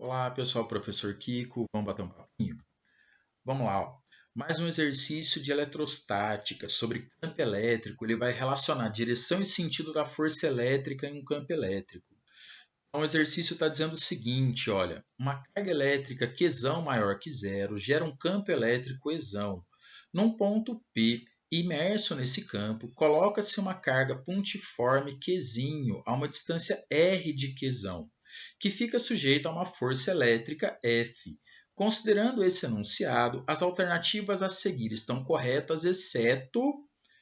Olá, pessoal, professor Kiko, vamos bater um papinho? Vamos lá, ó. Mais um exercício de eletrostática sobre campo elétrico. Ele vai relacionar direção e sentido da força elétrica em um campo elétrico. Então, o exercício está dizendo o seguinte, olha, uma carga elétrica Qzão maior que zero gera um campo elétrico Ezão. Num ponto P, imerso nesse campo, coloca-se uma carga pontiforme Qzinho a uma distância R de Qzão, que fica sujeita a uma força elétrica F. Considerando esse enunciado, as alternativas a seguir estão corretas, exceto...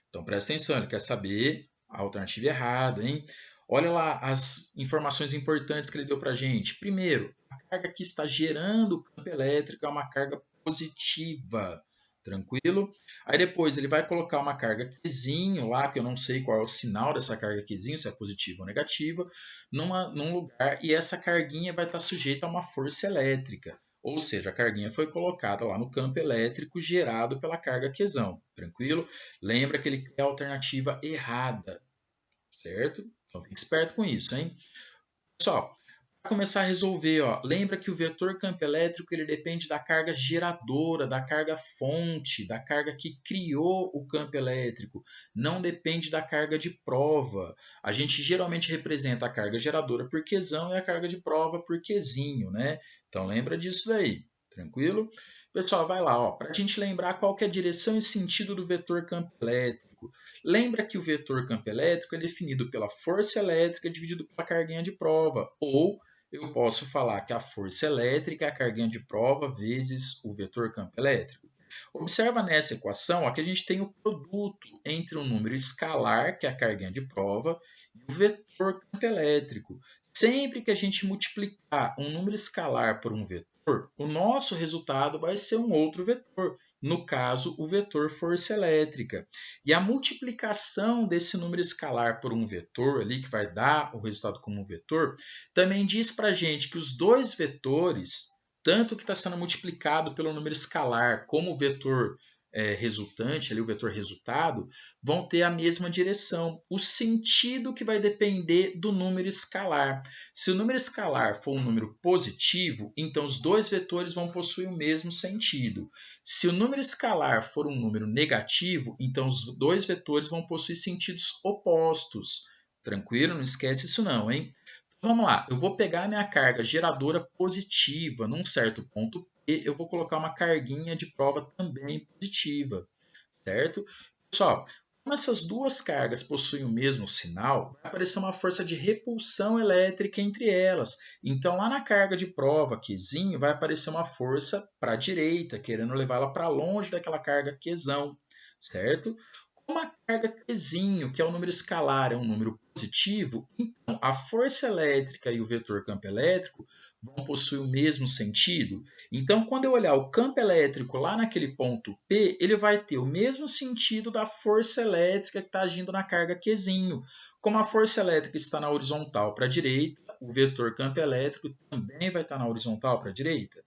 Então, presta atenção, ele quer saber a alternativa errada, hein? Olha lá as informações importantes que ele deu para a gente. Primeiro, a carga que está gerando o campo elétrico é uma carga positiva. Tranquilo? Aí depois ele vai colocar uma carga Qzinho lá, que eu não sei qual é o sinal dessa carga Qzinho, se é positiva ou negativa, num lugar, e essa carguinha vai estar sujeita a uma força elétrica. Ou seja, a carguinha foi colocada lá no campo elétrico gerado pela carga Qzão. Tranquilo? Lembra que ele quer a alternativa errada, certo? Então fique esperto com isso, hein? Pessoal, para começar a resolver, ó, lembra que o vetor campo elétrico ele depende da carga geradora, da carga fonte, da carga que criou o campo elétrico, não depende da carga de prova. A gente geralmente representa a carga geradora por Qzão e a carga de prova por Qzinho, né? Então lembra disso daí, tranquilo? Pessoal, vai lá, para a gente lembrar qual que é a direção e sentido do vetor campo elétrico. Lembra que o vetor campo elétrico é definido pela força elétrica dividido pela carguinha de prova, ou eu posso falar que a força elétrica é a carguinha de prova vezes o vetor campo elétrico. Observa nessa equação ó, que a gente tem o produto entre um número escalar, que é a carguinha de prova, e o vetor campo elétrico. Sempre que a gente multiplicar um número escalar por um vetor, o nosso resultado vai ser um outro vetor. No caso, o vetor força elétrica. E a multiplicação desse número escalar por um vetor ali, que vai dar o resultado como um vetor, também diz para a gente que os dois vetores, tanto que está sendo multiplicado pelo número escalar como o vetor resultante, ali, o vetor resultado, vão ter a mesma direção. O sentido que vai depender do número escalar. Se o número escalar for um número positivo, então os dois vetores vão possuir o mesmo sentido. Se o número escalar for um número negativo, então os dois vetores vão possuir sentidos opostos. Tranquilo? Não esquece isso não, hein? Vamos lá, eu vou pegar a minha carga geradora positiva num certo ponto P, eu vou colocar uma carguinha de prova também positiva, certo? Pessoal, como essas duas cargas possuem o mesmo sinal, vai aparecer uma força de repulsão elétrica entre elas. Então, lá na carga de prova, Qzinho, vai aparecer uma força para a direita, querendo levá-la para longe daquela carga Qzão, certo? Como a carga Qzinho, que é o número escalar, é um número positivo, então a força elétrica e o vetor campo elétrico vão possuir o mesmo sentido. Então, quando eu olhar o campo elétrico lá naquele ponto P, ele vai ter o mesmo sentido da força elétrica que está agindo na carga Qzinho. Como a força elétrica está na horizontal para a direita, o vetor campo elétrico também vai estar na horizontal para a direita.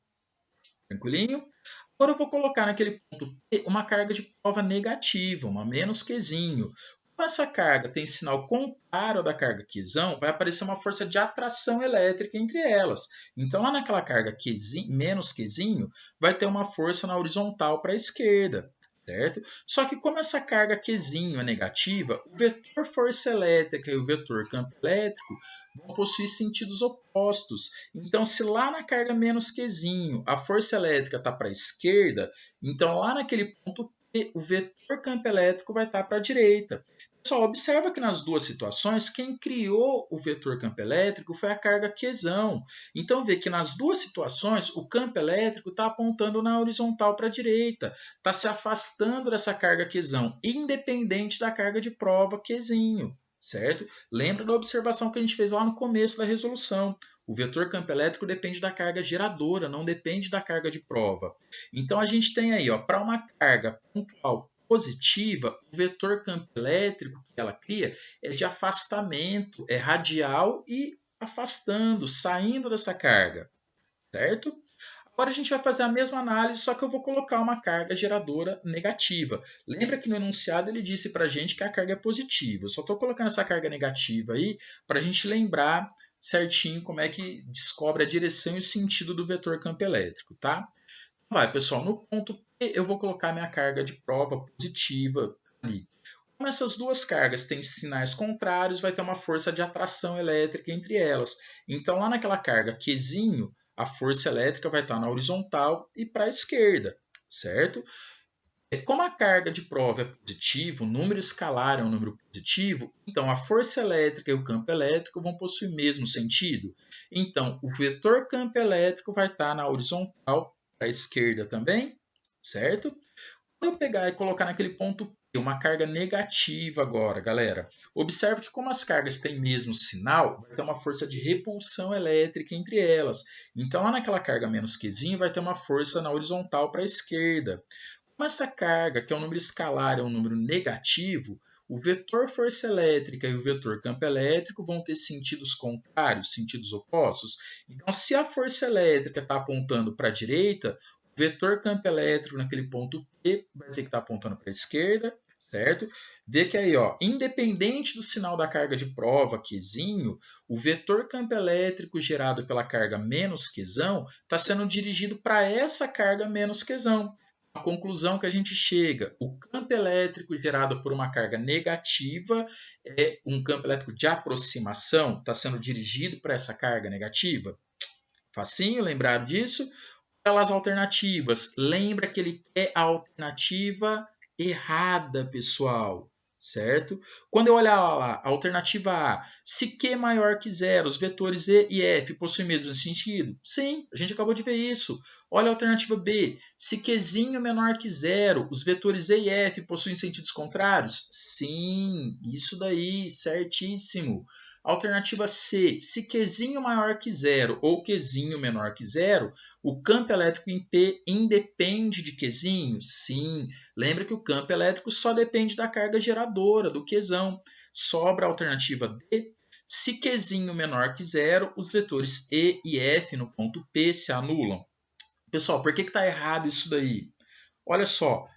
Tranquilinho? Agora eu vou colocar naquele ponto P uma carga de prova negativa, uma menos Qzinho. Como essa carga tem sinal contrário ao da carga Qzão, vai aparecer uma força de atração elétrica entre elas. Então, lá naquela carga Qzinho, menos Qzinho, vai ter uma força na horizontal para a esquerda, certo? Só que como essa carga Qzinho é negativa, o vetor força elétrica e o vetor campo elétrico vão possuir sentidos opostos. Então, se lá na carga menos Qzinho a força elétrica está para a esquerda, então lá naquele ponto P, o vetor campo elétrico vai estar para a direita. Pessoal, observa que nas duas situações, quem criou o vetor campo elétrico foi a carga Qzão. Então, vê que nas duas situações, o campo elétrico está apontando na horizontal para a direita, está se afastando dessa carga Qzão, independente da carga de prova Qzinho, certo? Lembra da observação que a gente fez lá no começo da resolução. O vetor campo elétrico depende da carga geradora, não depende da carga de prova. Então, a gente tem aí, para uma carga pontual positiva, o vetor campo elétrico que ela cria é de afastamento, é radial e afastando, saindo dessa carga, certo? Agora a gente vai fazer a mesma análise, só que eu vou colocar uma carga geradora negativa. Lembra que no enunciado ele disse para a gente que a carga é positiva. Eu só estou colocando essa carga negativa aí para a gente lembrar certinho como é que descobre a direção e o sentido do vetor campo elétrico, tá? Vai, pessoal, no ponto P eu vou colocar minha carga de prova positiva ali. Como essas duas cargas têm sinais contrários, vai ter uma força de atração elétrica entre elas. Então, lá naquela carga Qzinho, a força elétrica vai estar na horizontal e para a esquerda, certo? Como a carga de prova é positiva, o número escalar é um número positivo, então a força elétrica e o campo elétrico vão possuir o mesmo sentido. Então, o vetor campo elétrico vai estar na horizontal para a esquerda também, certo? Quando eu pegar e colocar naquele ponto P uma carga negativa agora, galera, observe que como as cargas têm mesmo sinal, vai ter uma força de repulsão elétrica entre elas. Então, lá naquela carga menos Qzinho, vai ter uma força na horizontal para a esquerda. Como essa carga, que é um número escalar, é um número negativo, o vetor força elétrica e o vetor campo elétrico vão ter sentidos contrários, sentidos opostos. Então, se a força elétrica está apontando para a direita, o vetor campo elétrico naquele ponto P vai ter que estar apontando para a esquerda, certo? Vê que aí, ó, independente do sinal da carga de prova, Qzinho, o vetor campo elétrico gerado pela carga menos Qzão está sendo dirigido para essa carga menos Qzão. A conclusão que a gente chega, o campo elétrico gerado por uma carga negativa é um campo elétrico de aproximação, está sendo dirigido para essa carga negativa. Facinho lembrar disso? Pelas alternativas, lembra que ele quer a alternativa errada, pessoal, certo? Quando eu olhar lá, a alternativa A, se Q maior que zero, os vetores E e F possuem o mesmo sentido? Sim, a gente acabou de ver isso. Olha a alternativa B, se Qzinho menor que zero, os vetores E e F possuem sentidos contrários? Sim, isso daí, certíssimo. Alternativa C, se Qzinho maior que zero ou Qzinho menor que zero, o campo elétrico em P independe de Qzinho? Sim. Lembra que o campo elétrico só depende da carga geradora, do Qzão. Sobra a alternativa D. Se Qzinho menor que zero, os vetores E e F no ponto P se anulam. Pessoal, por que está errado isso daí? Olha só,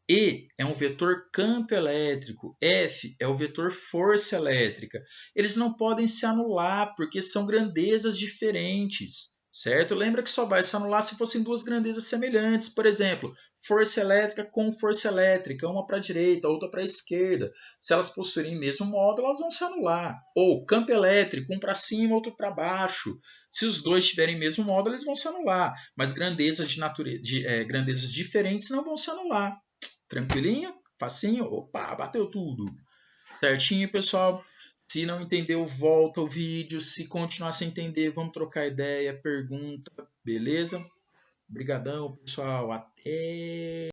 E é um vetor campo elétrico, F é o vetor força elétrica. Eles não podem se anular porque são grandezas diferentes, certo? Lembra que só vai se anular se fossem duas grandezas semelhantes. Por exemplo, força elétrica com força elétrica, uma para a direita, outra para a esquerda. Se elas possuírem o mesmo módulo, elas vão se anular. Ou campo elétrico, um para cima, outro para baixo. Se os dois tiverem o mesmo módulo, eles vão se anular. Mas grandezas, grandezas diferentes não vão se anular. Tranquilinho? Facinho? Opa, bateu tudo. Certinho, pessoal? Se não entendeu, volta o vídeo. Se continuar sem entender, vamos trocar ideia, pergunta, beleza? Obrigadão, pessoal. Até...